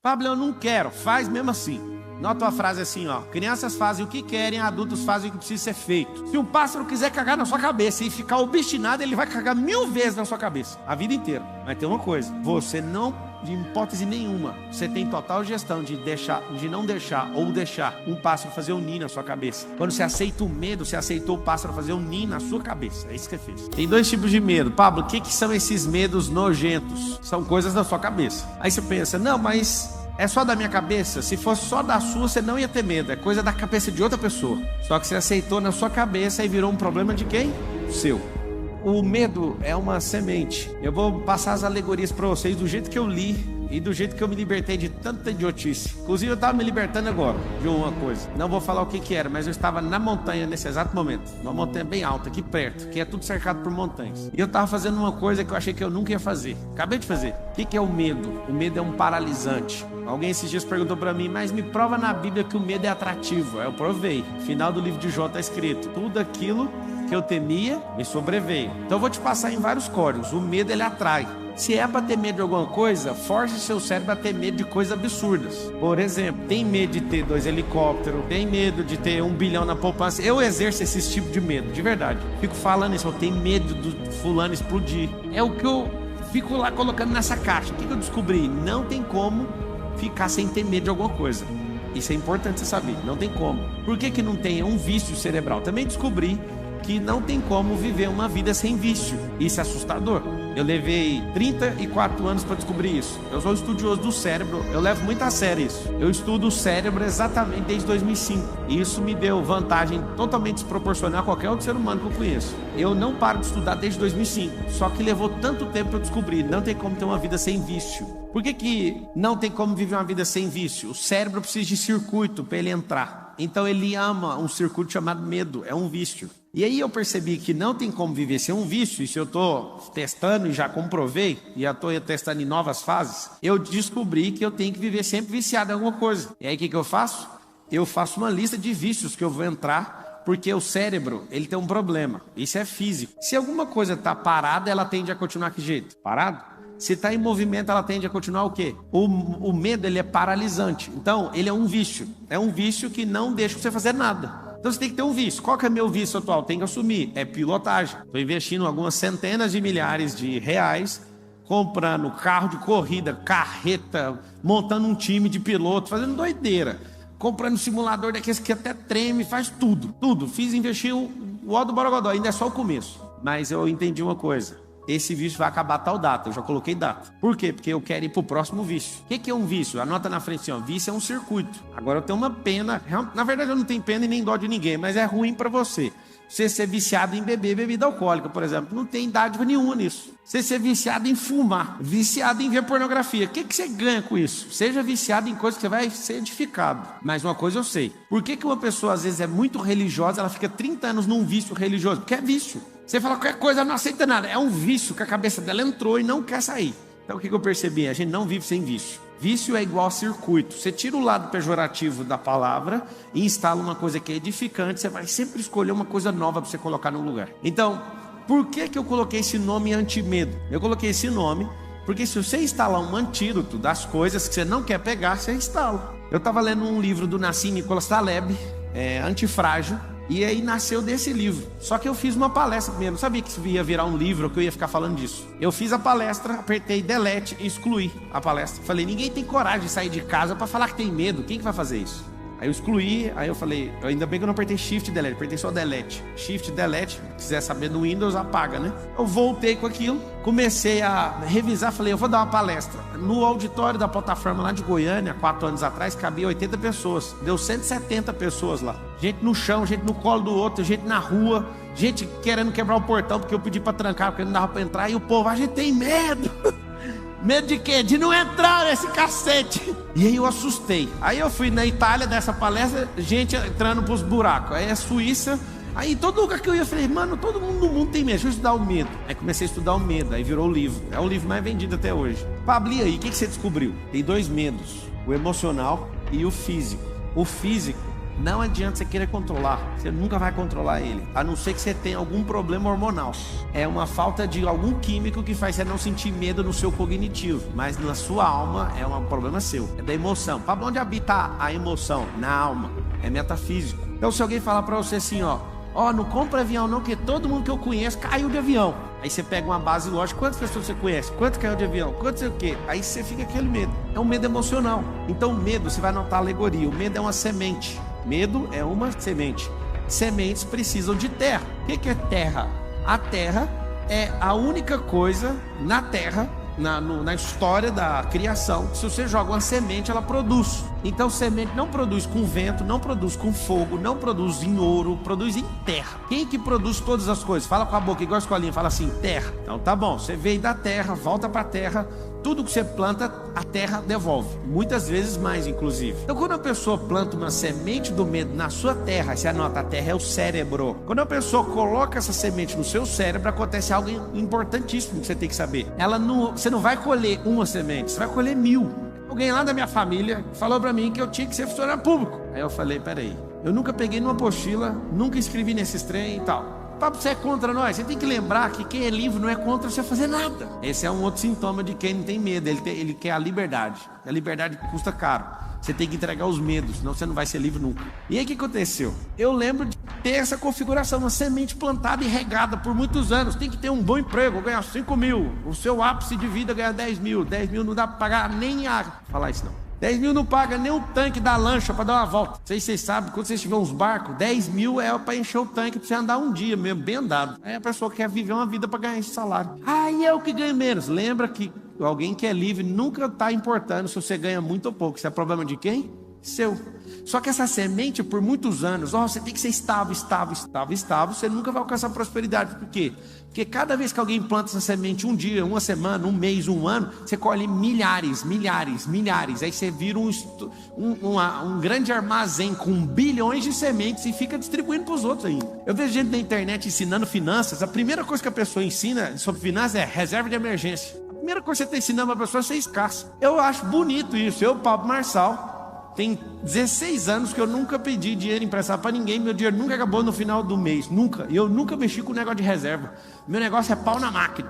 Pablo, eu não quero, faz mesmo assim. Nota a frase assim, ó: crianças fazem o que querem, adultos fazem o que precisa ser feito. Se um pássaro quiser cagar na sua cabeça e ficar obstinado, ele vai cagar 1000 vezes na sua cabeça, a vida inteira. Mas tem uma coisa: você não, de hipótese nenhuma, você tem total gestão de não deixar ou deixar um pássaro fazer um ninho na sua cabeça. Quando você aceita o medo, você aceitou o pássaro fazer um ninho na sua cabeça. É isso que você fez. Tem 2 tipos de medo. Pablo, o que são esses medos nojentos? São coisas da sua cabeça. Aí você pensa: não, mas é só da minha cabeça? Se fosse só da sua, você não ia ter medo. É coisa da cabeça de outra pessoa. Só que você aceitou na sua cabeça e virou um problema de quem? Seu. O medo é uma semente. Eu vou passar as alegorias para vocês do jeito que eu li e do jeito que eu me libertei de tanta idiotice. Inclusive eu estava me libertando agora de uma coisa. Não vou falar o que era, mas eu estava na montanha nesse exato momento. Uma montanha bem alta, aqui perto, que é tudo cercado por montanhas. E eu estava fazendo uma coisa que eu achei que eu nunca ia fazer. Acabei de fazer. O que é o medo? O medo é um paralisante. Alguém esses dias perguntou para mim: mas me prova na Bíblia que o medo é atrativo. Aí eu provei. Final do livro de Jó está escrito: tudo aquilo que eu temia me sobreveio. Então eu vou te passar em vários códigos. O medo, ele atrai. Se é para ter medo de alguma coisa, force seu cérebro a ter medo de coisas absurdas. Por exemplo, tem medo de ter 2 helicópteros, tem medo de ter 1 bilhão na poupança. Eu exerço esse tipo de medo, de verdade. Fico falando isso: eu tenho medo do fulano explodir. É o que eu fico lá colocando nessa caixa. O que eu descobri? Não tem como ficar sem ter medo de alguma coisa. Isso é importante você saber. Não tem como. Por que não tem? É um vício cerebral. Também descobri que não tem como viver uma vida sem vício. Isso é assustador. Eu levei 34 anos para descobrir isso. Eu sou estudioso do cérebro, eu levo muito a sério isso. Eu estudo o cérebro exatamente desde 2005. E isso me deu vantagem totalmente desproporcional a qualquer outro ser humano que eu conheço. Eu não paro de estudar desde 2005. Só que levou tanto tempo para eu descobrir. Não tem como ter uma vida sem vício. Por que não tem como viver uma vida sem vício? O cérebro precisa de circuito para ele entrar. Então ele ama um circuito chamado medo. É um vício. E aí eu percebi que não tem como viver sem um vício. E se eu estou testando e já comprovei, e já estou testando em novas fases, eu descobri que eu tenho que viver sempre viciado em alguma coisa. E aí o que eu faço? Eu faço uma lista de vícios que eu vou entrar, porque o cérebro, ele tem um problema. Isso é físico. Se alguma coisa está parada, ela tende a continuar que jeito? Parado? Se está em movimento, ela tende a continuar o quê? O medo, ele é paralisante. Então, ele é um vício. É um vício que não deixa você fazer nada. Então você tem que ter um vício. Qual que é meu vício atual? Tem que assumir. É pilotagem. Estou investindo algumas centenas de milhares de reais, comprando carro de corrida, carreta, montando um time de piloto, fazendo doideira. Comprando simulador daqueles que até treme, faz tudo. Tudo. Investi o ó do Borogodó. Ainda é só o começo. Mas eu entendi uma coisa. Esse vício vai acabar a tal data. Eu já coloquei data. Por quê? Porque eu quero ir pro próximo vício. O que é um vício? Anota na frente assim, ó. Vício é um circuito. Agora eu tenho uma pena. Na verdade eu não tenho pena e nem dó de ninguém, mas é ruim pra você. Você ser viciado em beber bebida alcoólica, por exemplo, não tem dádiva nenhuma nisso. Você ser viciado em fumar, viciado em ver pornografia, o que você ganha com isso? Seja viciado em coisas que você vai ser edificado. Mas uma coisa eu sei. Por que uma pessoa às vezes é muito religiosa, ela fica 30 anos num vício religioso? Porque é vício. Você fala qualquer coisa, ela não aceita nada. É um vício que a cabeça dela entrou e não quer sair. Então o que eu percebi? A gente não vive sem vício. Vício é igual a circuito. Você tira o lado pejorativo da palavra e instala uma coisa que é edificante. Você vai sempre escolher uma coisa nova para você colocar no lugar. Então, por que eu coloquei esse nome antimedo? Eu coloquei esse nome porque se você instalar um antídoto das coisas que você não quer pegar, você instala. Eu estava lendo um livro do Nassim Nicholas Taleb, Antifrágil. E aí nasceu desse livro. Só que eu fiz uma palestra primeiro. Não sabia que isso ia virar um livro, que eu ia ficar falando disso. Eu fiz a palestra, apertei delete e excluí a palestra. Falei, ninguém tem coragem de sair de casa para falar que tem medo. Quem que vai fazer isso? Aí eu excluí, aí eu falei, ainda bem que eu não apertei Shift Delete, apertei só Delete. Shift Delete, se quiser saber do Windows, apaga, né? Eu voltei com aquilo, comecei a revisar, falei, eu vou dar uma palestra. No auditório da plataforma lá de Goiânia, 4 anos atrás, cabia 80 pessoas. Deu 170 pessoas lá. Gente no chão, gente no colo do outro, gente na rua, gente querendo quebrar o portão porque eu pedi pra trancar, porque não dava pra entrar. E o povo, a gente tem medo. Medo de quê? De não entrar nesse cacete. E aí eu assustei. Aí eu fui na Itália dessa palestra, gente entrando pros buracos. Aí a Suíça, aí todo lugar que eu ia, eu falei, mano, todo mundo no mundo tem medo, deixa eu estudar o medo. Aí comecei a estudar o medo, aí virou o livro. É o livro mais vendido até hoje. Pablo, e aí, o que você descobriu? Tem 2 medos, o emocional e o físico. O físico Não adianta você querer controlar, você nunca vai controlar ele, a não ser que você tenha algum problema hormonal. É uma falta de algum químico que faz você não sentir medo no seu cognitivo, mas na sua alma é um problema seu, é da emoção. Para onde habita a emoção? Na alma, é metafísico. Então se alguém falar para você assim, ó, não compra avião não, porque todo mundo que eu conheço caiu de avião. Aí você pega uma base lógica, quantas pessoas você conhece? Quanto caiu de avião? Quanto sei o quê? Aí você fica aquele medo. É um medo emocional. Então o medo, você vai notar a alegoria, o medo é uma semente. Medo é uma semente. Sementes precisam de terra. O que é terra? A terra é a única coisa na terra, na história da criação, se você joga uma semente, ela produz. Então semente não produz com vento, não produz com fogo, não produz em ouro, produz em terra. Quem que produz todas as coisas? Fala com a boca, igual a escolinha, fala assim, terra. Então tá bom, você veio da terra, volta pra terra, tudo que você planta, a terra devolve. Muitas vezes mais, inclusive. Então quando a pessoa planta uma semente do medo na sua terra, você anota, a terra é o cérebro. Quando a pessoa coloca essa semente no seu cérebro, acontece algo importantíssimo que você tem que saber. Você não vai colher uma semente, você vai colher 1000. Alguém lá da minha família falou pra mim que eu tinha que ser funcionário público. Aí eu falei, peraí, eu nunca peguei numa apostila, nunca escrevi nesses trem e tal. Papo, você é contra nós? Você tem que lembrar que quem é livre não é contra você fazer nada. Esse é um outro sintoma de quem não tem medo, ele quer a liberdade. A liberdade custa caro. Você tem que entregar os medos, senão você não vai ser livre nunca. E aí o que aconteceu? Eu lembro de ter essa configuração, uma semente plantada e regada por muitos anos. Tem que ter um bom emprego, ganhar 5 mil. O seu ápice de vida ganhar 10 mil. 10 mil não dá para pagar nem a... Falar isso não. 10 mil não paga nem o tanque da lancha para dar uma volta. Não sei se vocês sabem, quando vocês tiverem uns barcos, 10 mil é para encher o tanque para você andar um dia mesmo, bem andado. Aí a pessoa quer viver uma vida para ganhar esse salário. Aí eu que ganho menos. Lembra que alguém que é livre nunca está importando se você ganha muito ou pouco. Isso é problema de quem? Seu. Só que essa semente, por muitos anos, você tem que ser estável, você nunca vai alcançar prosperidade. Por quê? Porque cada vez que alguém planta essa semente, um dia, uma semana, um mês, um ano, você colhe milhares. Aí você vira um grande armazém com bilhões de sementes e fica distribuindo para os outros ainda. Eu vejo gente na internet ensinando finanças. A primeira coisa que a pessoa ensina sobre finanças é reserva de emergência. A primeira coisa que você está ensinando para a pessoa é ser escasso. Eu acho bonito isso. Eu, Pablo Marçal, tem 16 anos que eu nunca pedi dinheiro emprestado para ninguém. Meu dinheiro nunca acabou no final do mês. Nunca. Eu nunca mexi com o negócio de reserva. Meu negócio é pau na máquina.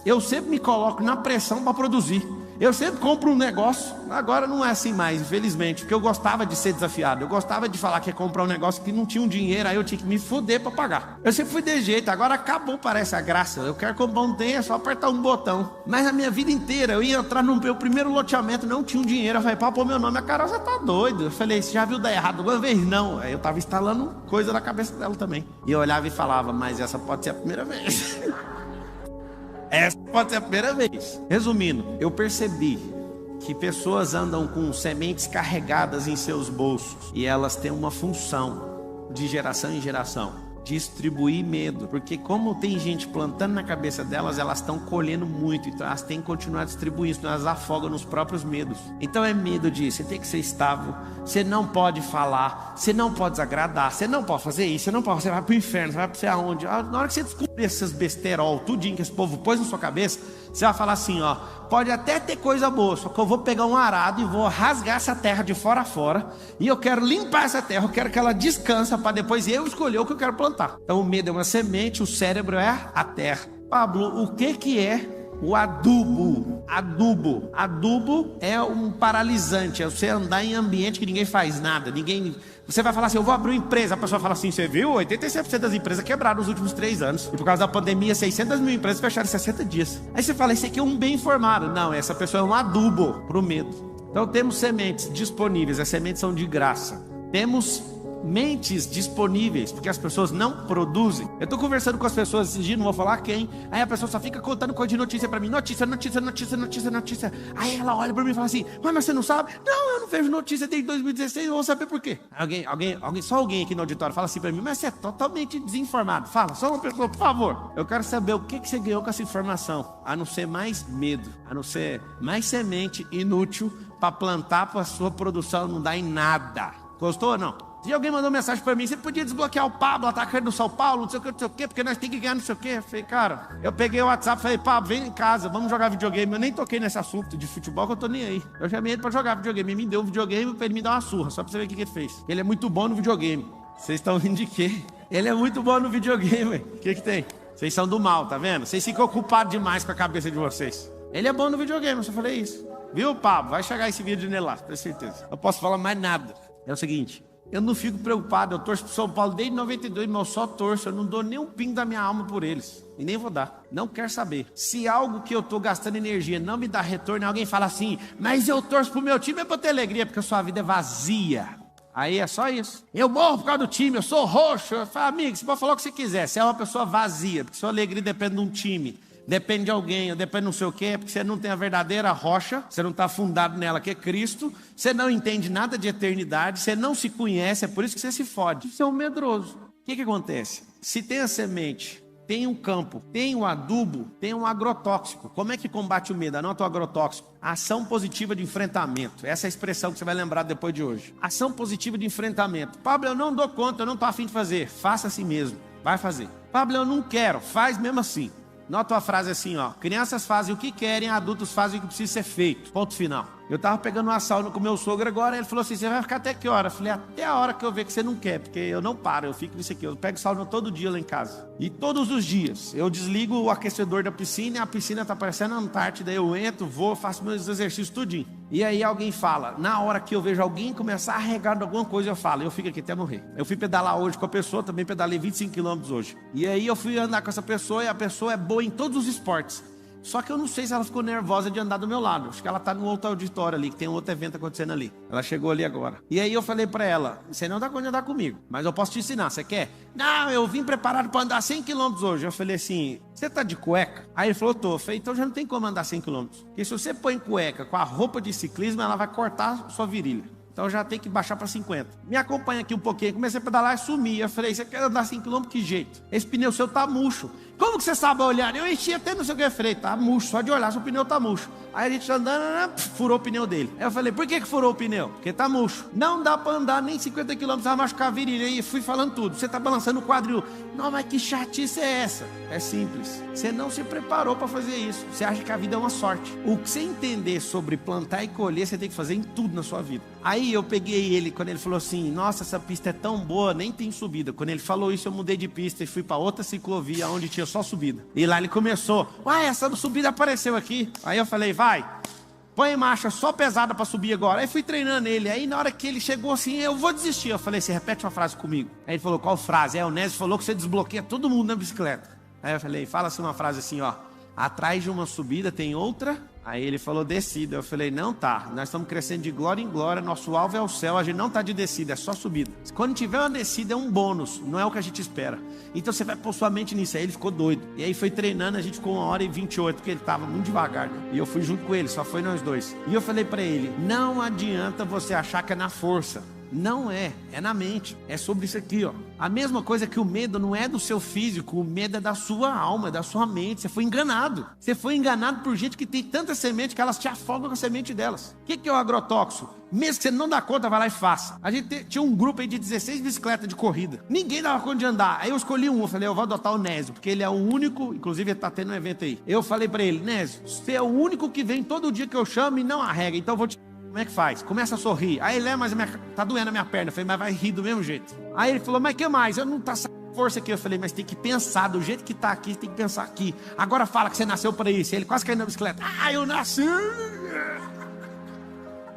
Eu sempre me coloco na pressão para produzir. Eu sempre compro um negócio. Agora não é assim mais, infelizmente. Porque eu gostava de ser desafiado. Eu gostava de falar que ia comprar um negócio que não tinha um dinheiro. Aí eu tinha que me foder para pagar. Eu sempre fui de jeito. Agora acabou, parece a graça. Eu quero comprar um trem, é só apertar um botão. Mas a minha vida inteira, eu ia entrar no meu primeiro loteamento, não tinha um dinheiro. Eu falei, pá, pô, meu nome, a Carol já tá doido. Eu falei, você já viu dar errado alguma vez? Não. Aí eu tava instalando coisa na cabeça dela também. E eu olhava e falava, mas essa pode ser a primeira vez. Essa pode ser a primeira vez. Resumindo, eu percebi que pessoas andam com sementes carregadas em seus bolsos e elas têm uma função de geração em geração. Distribuir medo, porque como tem gente plantando na cabeça delas, elas estão colhendo muito, então elas têm que continuar distribuindo, senão elas afogam nos próprios medos. Então é medo de você tem que ser estável, você não pode falar, você não pode desagradar, você não pode fazer isso, você vai pro inferno, você vai pra você aonde. Na hora que você descobrir essas besterol, tudinho que esse povo pôs na sua cabeça, você vai falar assim, ó, pode até ter coisa boa, só que eu vou pegar um arado e vou rasgar essa terra de fora a fora, e eu quero limpar essa terra, eu quero que ela descansa para depois eu escolher o que eu quero plantar. Então o medo é uma semente, o cérebro é a terra. Pablo, o que é o adubo? Adubo é um paralisante, é você andar em ambiente que ninguém faz nada, você vai falar assim, eu vou abrir uma empresa, a pessoa fala assim, você viu? 86% das empresas quebraram nos últimos 3 anos. E por causa da pandemia, 600 mil empresas fecharam em 60 dias. Aí você fala, esse aqui é um bem informado. Não, essa pessoa é um adubo para o medo. Então temos sementes disponíveis, as sementes são de graça. Temos mentes disponíveis, porque as pessoas não produzem. Eu estou conversando com as pessoas esses dias, não vou falar quem. Aí a pessoa só fica contando coisa de notícia para mim. Notícia. Aí ela olha para mim e fala assim, mas você não sabe? Não, eu não vejo notícia desde 2016, eu vou saber por quê. Só alguém aqui no auditório fala assim para mim, mas você é totalmente desinformado. Fala, só uma pessoa, por favor. Eu quero saber o que você ganhou com essa informação, a não ser mais medo, a não ser mais semente inútil para plantar para a sua produção não dar em nada. Gostou ou não? Se alguém mandou mensagem pra mim, você podia desbloquear o Pablo, atacante do São Paulo, não sei o que, porque nós temos que ganhar não sei o que. Eu falei, cara, eu peguei o WhatsApp e falei, Pablo, vem em casa, vamos jogar videogame. Eu nem toquei nesse assunto de futebol, que eu tô nem aí. Eu chamei ele pra jogar videogame, ele me deu um videogame pra ele me dar uma surra, só pra você ver o que ele fez. Ele é muito bom no videogame. Vocês estão rindo de quê? Ele é muito bom no videogame, o que tem? Vocês são do mal, tá vendo? Vocês ficam ocupados demais com a cabeça de vocês. Ele é bom no videogame, eu só falei isso. Viu, Pablo? Vai chegar esse vídeo nele lá, tenho certeza. Não posso falar mais nada. É o seguinte, eu não fico preocupado, eu torço pro São Paulo desde 92, mas eu só torço, eu não dou nem um pingo da minha alma por eles. E nem vou dar. Não quero saber. Se algo que eu tô gastando energia não me dá retorno, alguém fala assim, mas eu torço pro meu time é pra ter alegria, porque a sua vida é vazia. Aí é só isso. Eu morro por causa do time, eu sou roxo. Eu falo, amigo, você pode falar o que você quiser. Você é uma pessoa vazia, porque sua alegria depende de um time. Depende de alguém, ou depende de não sei o quê, porque você não tem a verdadeira rocha, você não está fundado nela, que é Cristo, você não entende nada de eternidade, você não se conhece, é por isso que você se fode. Você é um medroso. O que acontece? Se tem a semente, tem um campo, tem um adubo, tem um agrotóxico. Como é que combate o medo? Anota o agrotóxico. Ação positiva de enfrentamento. Essa é a expressão que você vai lembrar depois de hoje. Ação positiva de enfrentamento. Pablo, eu não dou conta, eu não estou afim de fazer. Faça assim mesmo. Vai fazer. Pablo, eu não quero. Faz mesmo assim. Nota a frase assim, ó. Crianças fazem o que querem, adultos fazem o que precisa ser feito. Ponto final. Eu tava pegando uma sauna com meu sogro agora, ele falou assim, você vai ficar até que hora? Eu falei, até a hora que eu ver que você não quer, porque eu não paro, eu fico nisso aqui. Eu pego sauna todo dia lá em casa. E todos os dias, eu desligo o aquecedor da piscina e a piscina tá parecendo a Antártida, eu entro, vou, faço meus exercícios tudinho. E aí alguém fala, na hora que eu vejo alguém começar a regar de alguma coisa, eu falo, eu fico aqui até morrer. Eu fui pedalar hoje com a pessoa, também pedalei 25 km hoje. E aí eu fui andar com essa pessoa e a pessoa é boa em todos os esportes. Só que eu não sei se ela ficou nervosa de andar do meu lado. Acho que ela tá no outro auditório ali, que tem um outro evento acontecendo ali. Ela chegou ali agora. E aí eu falei pra ela, você não dá conta de andar comigo, mas eu posso te ensinar, você quer? Não, eu vim preparado pra andar 100 km hoje. Eu falei assim, você tá de cueca? Aí ele falou, tô. Eu falei, então já não tem como andar 100 km. Porque se você põe cueca com a roupa de ciclismo, ela vai cortar sua virilha. Então já tem que baixar para 50. Me acompanha aqui um pouquinho. Comecei a pedalar e sumi. Eu falei, você quer andar 5 km? Que jeito? Esse pneu seu tá murcho. Como que você sabe olhar? Eu enchi até não sei o que. Eu falei, tá murcho. Só de olhar, seu pneu tá murcho. Aí a gente andando, furou o pneu dele. Aí eu falei, por que furou o pneu? Porque tá murcho. Não dá para andar nem 50 km, vai machucar a virilha. E fui falando tudo. Você tá balançando o quadril. Não, mas que chatice é essa? É simples. Você não se preparou para fazer isso. Você acha que a vida é uma sorte. O que você entender sobre plantar e colher, você tem que fazer em tudo na sua vida. Aí eu peguei ele, quando ele falou assim, nossa, essa pista é tão boa, nem tem subida. Quando ele falou isso, eu mudei de pista e fui para outra ciclovia, onde tinha só subida. E lá ele começou, uai, essa subida apareceu aqui. Aí eu falei, vai, põe marcha só pesada para subir agora. Aí fui treinando ele, aí na hora que ele chegou assim, eu vou desistir. Eu falei, você repete uma frase comigo. Aí ele falou, qual frase? O Nésio falou que você desbloqueia todo mundo na bicicleta. Aí eu falei, fala assim uma frase assim, ó, atrás de uma subida tem outra. Aí ele falou descida, eu falei, não tá, nós estamos crescendo de glória em glória, nosso alvo é o céu, a gente não tá de descida, é só subida. Quando tiver uma descida é um bônus, não é o que a gente espera. Então você vai pôr sua mente nisso. Aí ele ficou doido, e aí foi treinando, a gente ficou 1h28, porque ele tava muito devagar, né? E eu fui junto com ele, só foi nós dois. E eu falei pra ele, não adianta você achar que é na força. Não é, é na mente, é sobre isso aqui, ó. A mesma coisa que o medo não é do seu físico, o medo é da sua alma, é da sua mente. Você foi enganado. Você foi enganado por gente que tem tanta semente que elas te afogam com a semente delas. O que é o agrotóxico? Mesmo que você não dá conta, vai lá e faça. A gente tinha um grupo aí de 16 bicicletas de corrida. Ninguém dava conta de andar. Aí eu escolhi um, eu falei, eu vou adotar o Nésio, porque ele é o único, inclusive ele tá tendo um evento aí. Eu falei pra ele, Nésio, você é o único que vem todo dia que eu chamo e não arrega, então eu vou te... Como é que faz? Começa a sorrir. Aí ele, mas tá doendo a minha perna. Eu falei, mas vai rir do mesmo jeito. Aí ele falou, mas que mais? Eu não tá força aqui. Eu falei, mas tem que pensar do jeito que tá aqui, tem que pensar aqui. Agora fala que você nasceu para isso. Ele quase caiu na bicicleta. Eu nasci.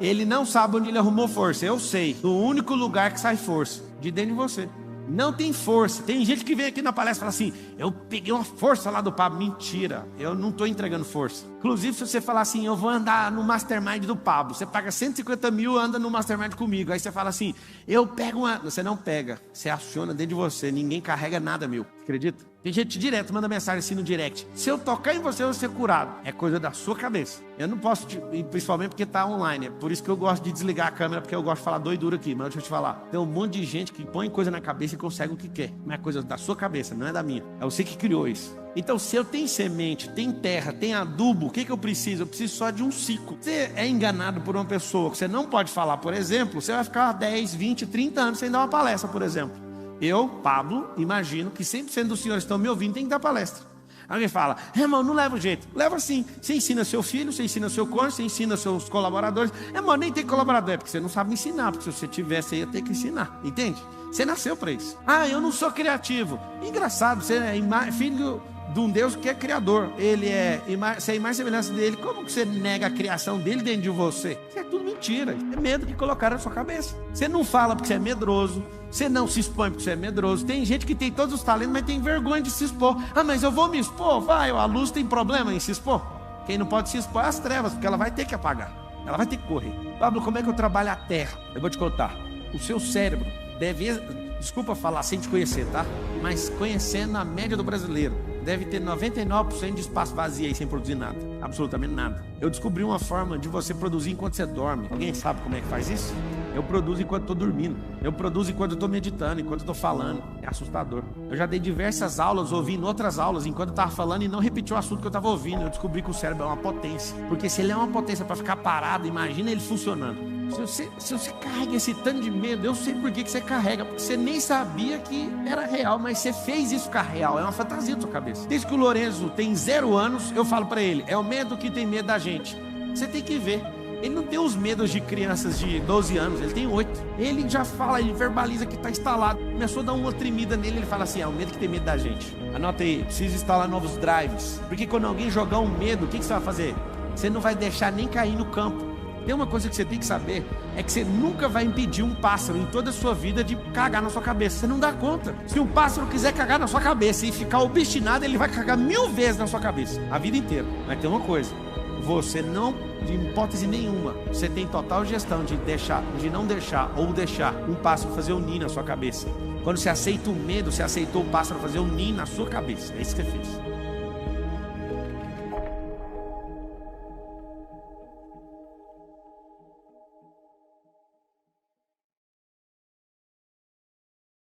Ele não sabe onde ele arrumou força. Eu sei. Do único lugar que sai força, de dentro de você. Não tem força. Tem gente que vem aqui na palestra e fala assim, eu peguei uma força lá do Pablo. Mentira, eu não estou entregando força. Inclusive, se você falar assim, eu vou andar no Mastermind do Pablo, você paga 150 mil, anda no Mastermind comigo. Aí você fala assim, eu pego uma... Você não pega, você aciona dentro de você, ninguém carrega nada, meu. Acredita? Tem gente direto, manda mensagem assim no direct. Se eu tocar em você, eu vou ser curado. É coisa da sua cabeça. Eu não posso, principalmente porque tá online. É por isso que eu gosto de desligar a câmera, porque eu gosto de falar doidura aqui. Mas deixa eu te falar. Tem um monte de gente que põe coisa na cabeça e consegue o que quer. Não é coisa da sua cabeça, não é da minha. É você que criou isso. Então, se eu tenho semente, tem terra, tem adubo, o que eu preciso? Eu preciso só de um ciclo. Você é enganado por uma pessoa que você não pode falar, por exemplo, você vai ficar 10, 20, 30 anos sem dar uma palestra, por exemplo. Eu, Pablo, imagino que 100% dos senhores que estão me ouvindo tem que dar palestra. Alguém fala, irmão, não leva jeito. Leva sim. Você ensina seu filho, você ensina seu cônjuge, você ensina seus colaboradores. Irmão, nem tem colaborador, é porque você não sabe ensinar. Porque se você tivesse, você ia ter que ensinar. Entende? Você nasceu para isso. Ah, eu não sou criativo. Engraçado, você é filho de um Deus que é criador. Você é a imagem e semelhança dele. Como que você nega a criação dele dentro de você? Isso é tudo mentira. É medo que colocaram na sua cabeça. Você não fala porque você é medroso. Você não se expõe porque você é medroso. Tem gente que tem todos os talentos, mas tem vergonha de se expor. Ah, mas eu vou me expor? Vai, a luz tem problema em se expor? Quem não pode se expor é as trevas, porque ela vai ter que apagar. Ela vai ter que correr. Pablo, como é que eu trabalho a terra? Eu vou te contar. O seu cérebro deve, desculpa falar sem te conhecer, tá? Mas conhecendo a média do brasileiro, deve ter 99% de espaço vazio aí sem produzir nada. Absolutamente nada. Eu descobri uma forma de você produzir enquanto você dorme. Alguém sabe como é que faz isso? Eu produzo enquanto estou dormindo. Eu produzo enquanto estou meditando, enquanto estou falando. É assustador. Eu já dei diversas aulas, ouvindo outras aulas, enquanto eu estava falando e não repeti o assunto que eu estava ouvindo. Eu descobri que o cérebro é uma potência. Porque se ele é uma potência para ficar parado, imagina ele funcionando. Se você carrega esse tanto de medo, eu sei por que você carrega. Porque você nem sabia que era real, mas você fez isso ficar real. É uma fantasia da sua cabeça. Desde que o Lorenzo tem 0 anos, eu falo para ele, é o medo que tem medo da gente. Você tem que ver. Ele não tem os medos de crianças de 12 anos, ele tem 8. Ele já fala, ele verbaliza que está instalado. Começou a dar uma tremida nele, ele fala assim, é o medo que tem medo da gente. Anota aí, precisa instalar novos drives. Porque quando alguém jogar um medo, o que você vai fazer? Você não vai deixar nem cair no campo. Tem uma coisa que você tem que saber, é que você nunca vai impedir um pássaro em toda a sua vida de cagar na sua cabeça. Você não dá conta. Se um pássaro quiser cagar na sua cabeça e ficar obstinado, ele vai cagar 1000 vezes na sua cabeça, a vida inteira. Mas tem uma coisa, você não, de hipótese nenhuma, você tem total gestão de não deixar ou deixar um pássaro fazer um ninho na sua cabeça. Quando você aceita o medo, você aceitou o pássaro fazer um ninho na sua cabeça. É isso que você fez.